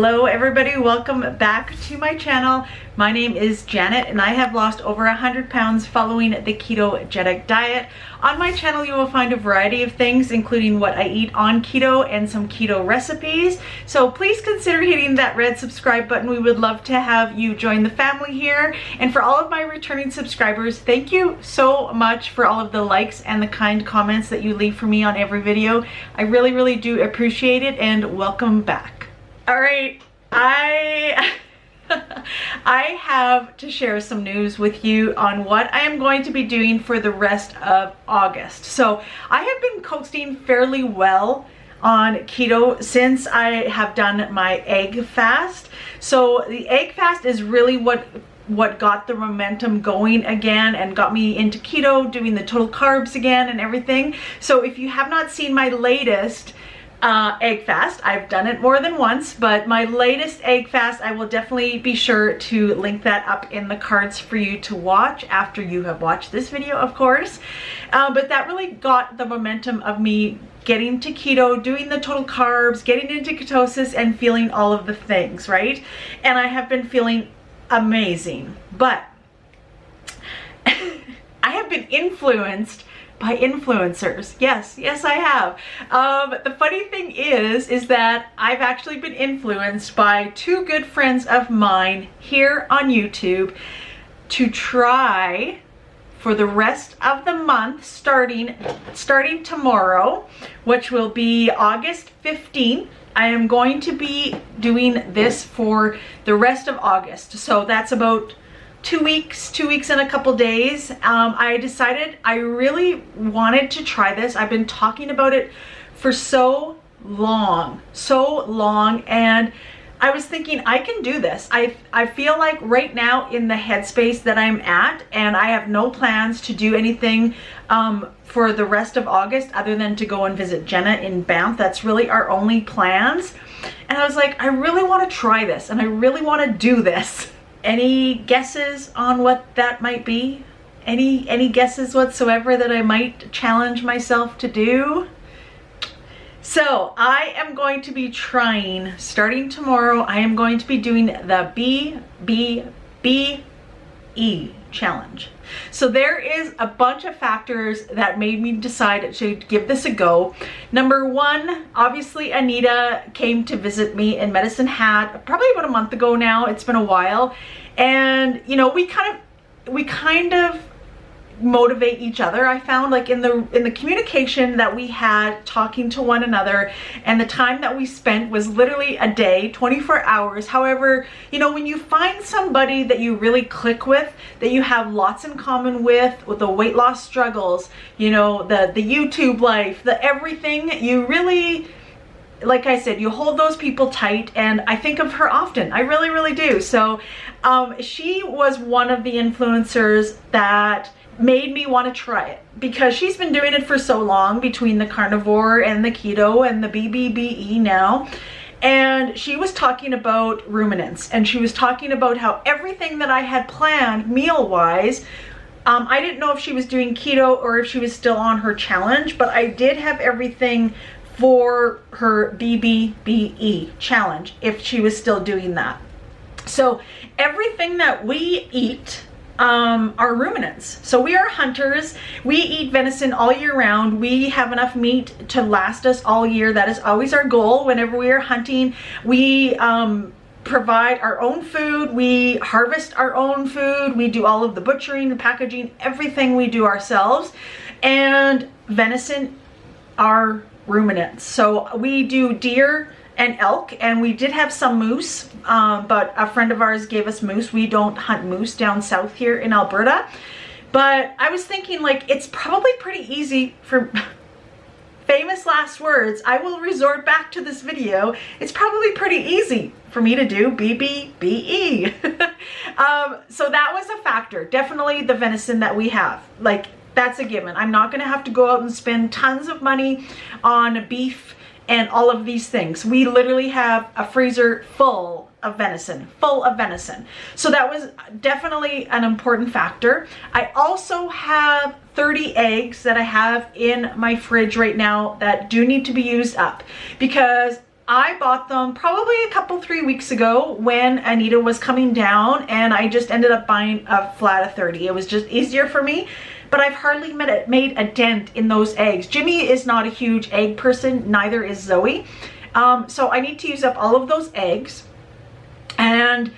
Hello everybody, welcome back to my channel. My name is Janet and I have lost over 100 pounds following the ketogenic diet. On my channel you will find a variety of things including what I eat on keto and some keto recipes. So please consider hitting that red subscribe button. We would love to have you join the family here. And for all of my returning subscribers, thank you so much for all of the likes and the kind comments that you leave for me on every video. I really do appreciate it and welcome back. All right, I have to share some news with you on what I am going to be doing for the rest of August. So I have been coasting fairly well on keto since I have done my egg fast. So the egg fast is really what got the momentum going again and got me into keto, doing the total carbs again and everything. So if you have not seen my latest egg fast, I've done it more than once, but my latest egg fast, I will definitely be sure to link that up in the cards for you to watch after you have watched this video, of course. But that really got the momentum of me getting to keto, doing the total carbs, getting into ketosis and feeling all of the things, right? And I have been feeling amazing, but I have been influenced by influencers. Yes, I have. The funny thing is that I've actually been influenced by two good friends of mine here on YouTube to try for the rest of the month, starting tomorrow, which will be August 15th. I am going to be doing this for the rest of August. So that's about 2 weeks and a couple days. I decided I really wanted to try this. I've been talking about it for so long, and I was thinking I can do this. I feel like right now in the headspace that I'm at, and I have no plans to do anything for the rest of August other than to go and visit Jenna in Banff. That's really our only plans. And I was like, I really want to try this and I really want to do this. Any guesses on what that might be? Any guesses whatsoever that I might challenge myself to do? So I am going to be trying, starting tomorrow, I am going to be doing the BBBE challenge. So there is a bunch of factors that made me decide to give this a go. Number one, obviously Anita came to visit me in Medicine Hat probably about a month ago now. It's been a while. And you know, we kind of motivate each other. I found like in the communication that we had talking to one another, and the time that we spent was literally a day, 24 hours. However, you know, when you find somebody that you really click with, that you have lots in common with the weight loss struggles, you know, the YouTube life, the everything, you really, like I said, you hold those people tight, and I think of her often. I really do. So she was one of the influencers that made me want to try it, because she's been doing it for so long, between the carnivore and the keto and the BBBE now. And she was talking about ruminants, and she was talking about how everything that I had planned meal wise, I didn't know if she was doing keto or if she was still on her challenge, but I did have everything for her BBBE challenge if she was still doing that. So everything that we eat are ruminants. So we are hunters. We eat venison all year round. We have enough meat to last us all year. That is always our goal whenever we are hunting. We provide our own food. We harvest our own food. We do all of the butchering, the packaging, everything we do ourselves. And venison are ruminants. So we do deer and elk, and we did have some moose, but a friend of ours gave us moose. We don't hunt moose down south here in Alberta. But I was thinking, like, it's probably pretty easy for famous last words. I will resort back to this video. It's probably pretty easy for me to do BBBE. So that was a factor. Definitely the venison that we have. Like, that's a given. I'm not gonna have to go out and spend tons of money on beef and all of these things. We literally have a freezer full of venison. So that was definitely an important factor. I also have 30 eggs that I have in my fridge right now that do need to be used up, because I bought them probably a couple, 3 weeks ago when Anita was coming down, and I just ended up buying a flat of 30. It was just easier for me, but I've hardly made a dent in those eggs. Jimmy is not a huge egg person, neither is Zoe. So I need to use up all of those eggs, and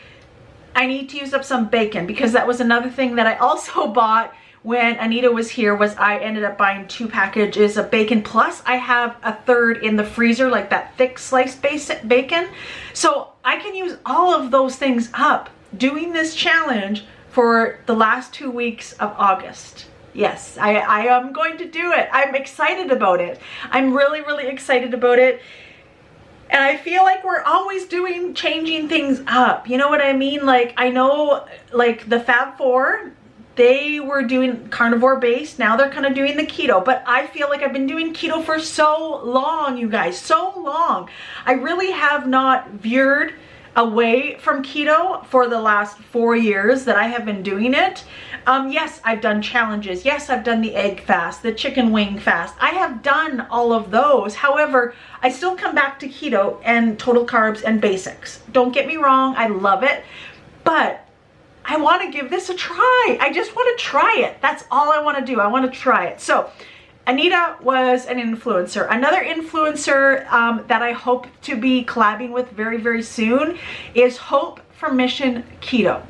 I need to use up some bacon, because that was another thing that I also bought when Anita was here. Was I ended up buying 2 packages of bacon, plus I have a third in the freezer, like that thick sliced bacon. So I can use all of those things up doing this challenge for the last 2 weeks of August. Yes, I am going to do it. I'm excited about it. I'm really, really excited about it. And I feel like we're always changing things up. You know what I mean? Like, I know, like the Fab Four, they were doing carnivore based. Now they're kind of doing the keto, but I feel like I've been doing keto for so long, you guys, so long. I really have not veered away from keto for the last 4 years that I have been doing it. Yes, I've done challenges. Yes, I've done the egg fast, the chicken wing fast. I have done all of those. However, I still come back to keto and total carbs and basics. Don't get me wrong, I love it, but I want to give this a try. I just want to try it. That's all I want to do. I want to try it. So Anita was an influencer. Another influencer that I hope to be collabing with very, very soon is Hope from Mission Keto.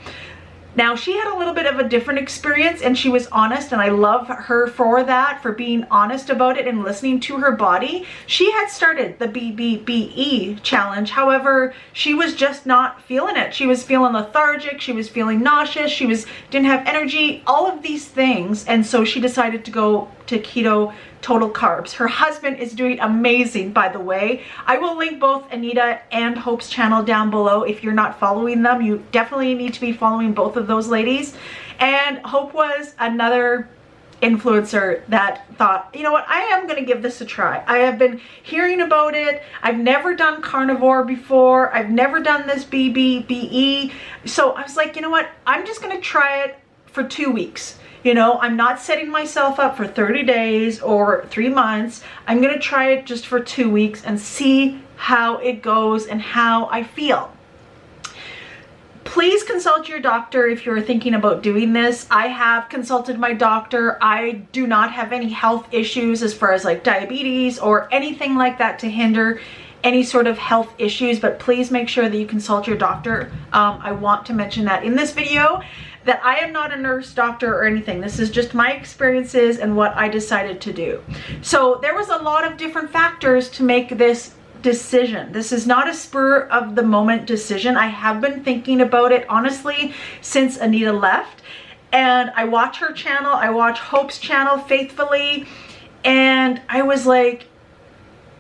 Now, she had a little bit of a different experience, and she was honest, and I love her for that, for being honest about it and listening to her body. She had started the BBBE challenge. However, she was just not feeling it. She was feeling lethargic. She was feeling nauseous. She didn't have energy, all of these things. And so she decided to go to keto total carbs. Her husband is doing amazing, by the way. I will link both Anita and Hope's channel down below. If you're not following them, you definitely need to be following both of those ladies. And Hope was another influencer that thought, you know what, I am going to give this a try. I have been hearing about it. I've never done carnivore before. I've never done this BBBE. So I was like, you know what, I'm just going to try it for 2 weeks. You know, I'm not setting myself up for 30 days or 3 months. I'm going to try it just for 2 weeks and see how it goes and how I feel. Please consult your doctor if you're thinking about doing this. I have consulted my doctor. I do not have any health issues as far as like diabetes or anything like that to hinder any sort of health issues, but please make sure that you consult your doctor. I want to mention that in this video, that I am not a nurse, doctor, or anything. This is just my experiences and what I decided to do. So there was a lot of different factors to make this decision. This is not a spur of the moment decision. I have been thinking about it honestly since Anita left, and I watch her channel, I watch Hope's channel faithfully, and I was like,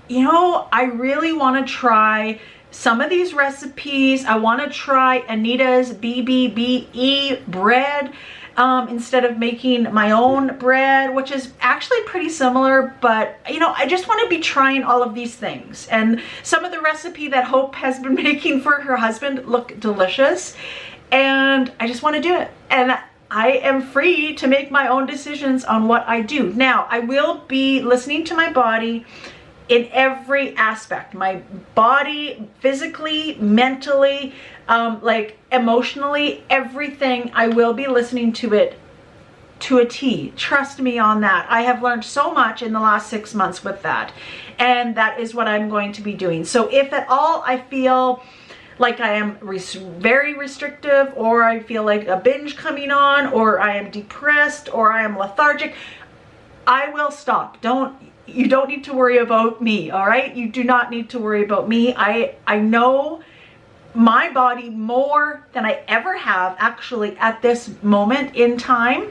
you know, I really want to try some of these recipes. I want to try Anita's BBBE bread instead of making my own bread, which is actually pretty similar, but you know, I just want to be trying all of these things. And some of the recipe that Hope has been making for her husband look delicious, and I just want to do it. And I am free to make my own decisions on what I do. Now, I will be listening to my body in every aspect, my body, physically, mentally, like emotionally, everything. I will be listening to it to a T. Trust me on that. I have learned so much in the last 6 months with that, and that is what I'm going to be doing. So if at all I feel like I am very restrictive, or I feel like a binge coming on, or I am depressed, or I am lethargic, I will stop. You don't need to worry about me, all right? You do not need to worry about me. I know my body more than I ever have actually at this moment in time,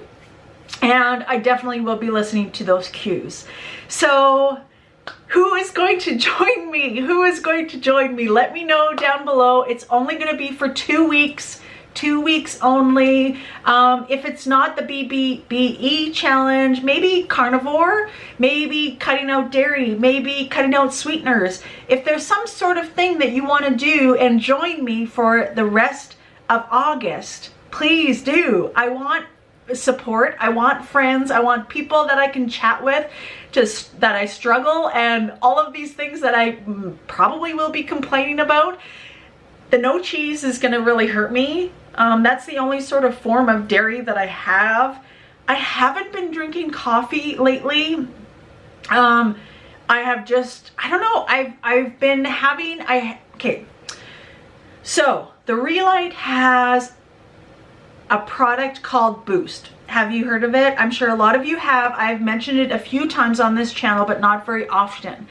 and I definitely will be listening to those cues. So who is going to join me? Who is going to join me? Let me know down below. It's only going to be for 2 weeks. 2 weeks only. If it's not the BBBE challenge, maybe carnivore, maybe cutting out dairy, maybe cutting out sweeteners. If there's some sort of thing that you want to do and join me for the rest of August, please do. I want support. I want friends. I want people that I can chat with, just that I struggle, and all of these things that I probably will be complaining about. The no cheese is going to really hurt me. That's the only sort of form of dairy that I have. I haven't been drinking coffee lately. I have just, I don't know, I've been having, okay. So the Re-Lyte has a product called Boost. Have you heard of it? I'm sure a lot of you have. I've mentioned it a few times on this channel, but not very often.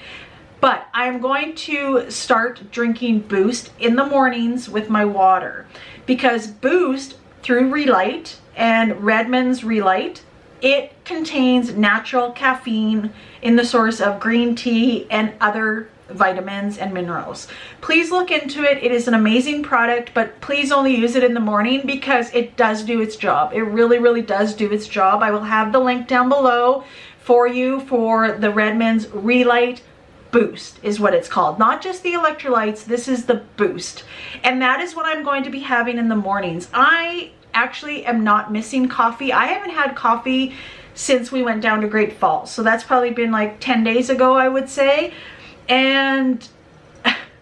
But I'm going to start drinking Boost in the mornings with my water, because Boost through Re-Lyte and Redmond's Re-Lyte, it contains natural caffeine in the source of green tea and other vitamins and minerals. Please look into it. It is an amazing product, but please only use it in the morning because it does do its job. It really, really does do its job. I will have the link down below for you for the Redmond's Re-Lyte Boost is what it's called. Not just the electrolytes, this is the Boost. And that is what I'm going to be having in the mornings. I actually am not missing coffee. I haven't had coffee since we went down to Great Falls. So that's probably been like 10 days ago, I would say. And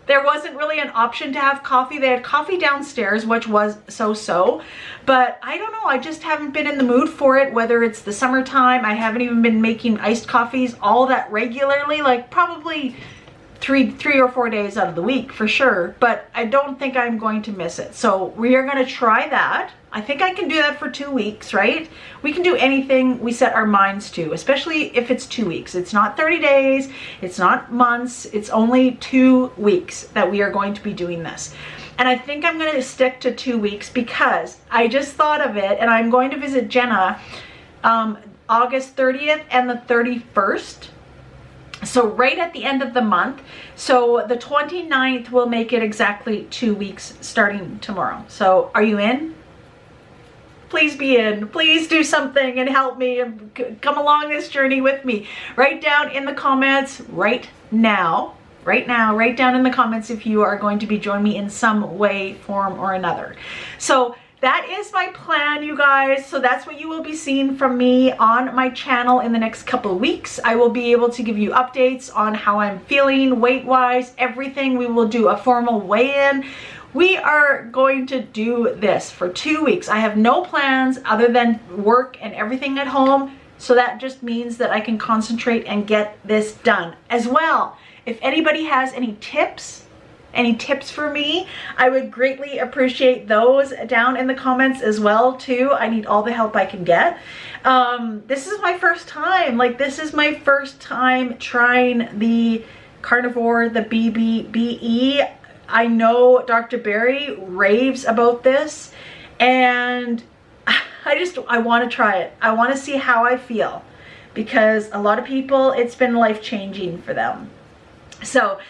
there wasn't really an option to have coffee. They had coffee downstairs, which was so-so. But I don't know, I just haven't been in the mood for it, whether it's the summertime. I haven't even been making iced coffees all that regularly, like probably three or 4 days out of the week for sure. But I don't think I'm going to miss it. So we are going to try that. I think I can do that for 2 weeks, right? We can do anything we set our minds to, especially if it's 2 weeks. It's not 30 days, it's not months, it's only 2 weeks that we are going to be doing this. And I think I'm going to stick to 2 weeks because I just thought of it, and I'm going to visit Jenna August 30th and the 31st. So right at the end of the month. So the 29th will make it exactly 2 weeks starting tomorrow. So are you in? Please be in. Please do something and help me and come along this journey with me. Write down in the comments right now, write down in the comments if you are going to be joining me in some way, form, or another. So that is my plan, you guys. So that's what you will be seeing from me on my channel in the next couple of weeks. I will be able to give you updates on how I'm feeling weight-wise, everything. We will do a formal weigh-in. We are going to do this for 2 weeks. I have no plans other than work and everything at home. So that just means that I can concentrate and get this done as well. If anybody has any tips for me, I would greatly appreciate those down in the comments as well too. I need all the help I can get. This is my first time, this is my first time trying the carnivore, the BBBE. I know Dr. Barry raves about this, and I want to try it. I want to see how I feel, because a lot of people, it's been life-changing for them. So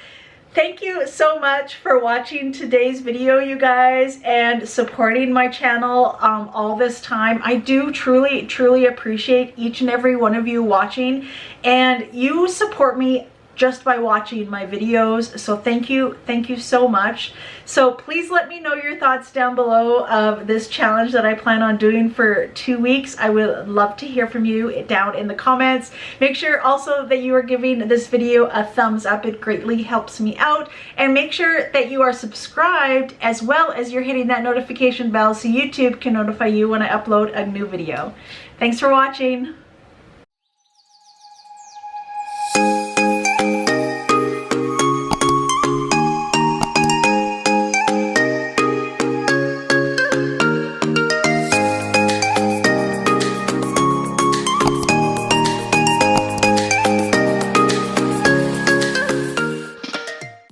thank you so much for watching today's video, you guys, and supporting my channel all this time. I do truly appreciate each and every one of you watching, and you support me just by watching my videos. So thank you so much. So please let me know your thoughts down below of this challenge that I plan on doing for 2 weeks. I would love to hear from you down in the comments. Make sure also that you are giving this video a thumbs up. It greatly helps me out. And make sure that you are subscribed, as well as you're hitting that notification bell so YouTube can notify you when I upload a new video. Thanks for watching.